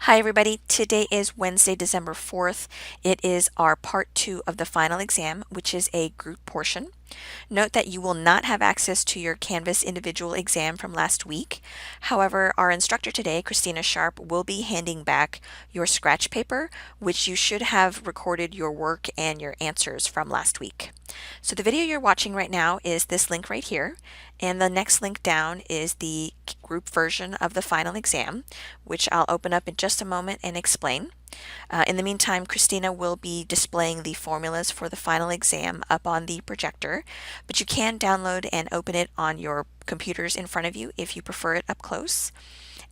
Hi everybody, today is Wednesday, December 4th. It is our part 2 of the final exam, which is a group portion. Note that you will not have access to your Canvas individual exam from last week. However, our instructor today, Christina Sharp, will be handing back your scratch paper, which you should have recorded your work and your answers from last week. So the video you're watching right now is this link right here, and the next link down is the group version of the final exam, which I'll open up in just a moment and explain. In the meantime, Christina will be displaying the formulas for the final exam up on the projector, but you can download and open it on your computers in front of you if you prefer it up close.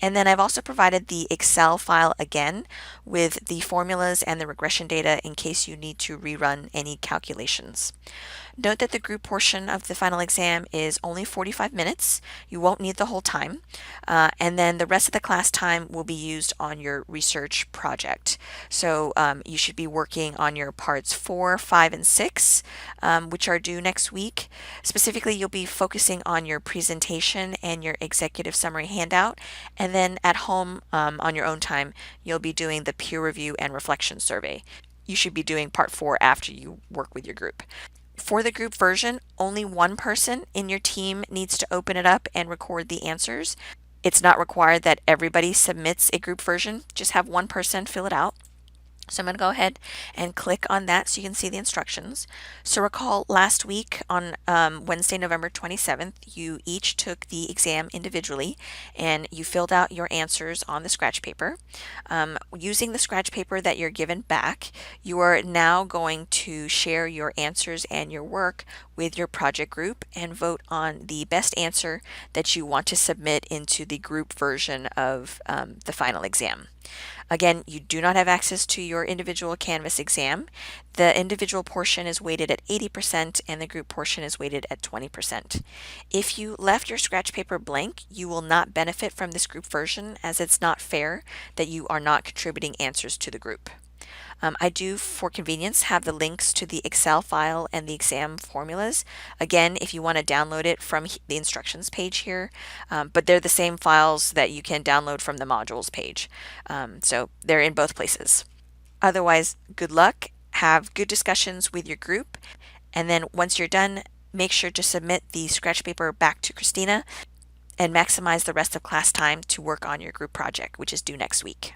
And then I've also provided the Excel file again with the formulas and the regression data in case you need to rerun any calculations. Note that the group portion of the final exam is only 45 minutes. You won't need the whole time. And then the rest of the class time will be used on your research project. So you should be working on your parts 4, 5, and 6, which are due next week. Specifically, you'll be focusing on your presentation and your executive summary handout. And then at home, on your own time, you'll be doing the peer review and reflection survey. You should be doing part 4 after you work with your group. For the group version, only one person in your team needs to open it up and record the answers. It's not required that everybody submits a group version, just have one person fill it out. So I'm going to go ahead and click on that so you can see the instructions. So recall last week on Wednesday, November 27th, you each took the exam individually and you filled out your answers on the scratch paper. Using the scratch paper that you're given back, you are now going to share your answers and your work with your project group and vote on the best answer that you want to submit into the group version of the final exam. Again, you do not have access to your individual Canvas exam. The individual portion is weighted at 80% and the group portion is weighted at 20%. If you left your scratch paper blank, you will not benefit from this group version as it's not fair that you are not contributing answers to the group. I do, for convenience, have the links to the Excel file and the exam formulas. Again, if you want to download it from the instructions page here, but they're the same files that you can download from the modules page. So they're in both places. Otherwise, good luck, have good discussions with your group, and then once you're done, make sure to submit the scratch paper back to Christina and maximize the rest of class time to work on your group project, which is due next week.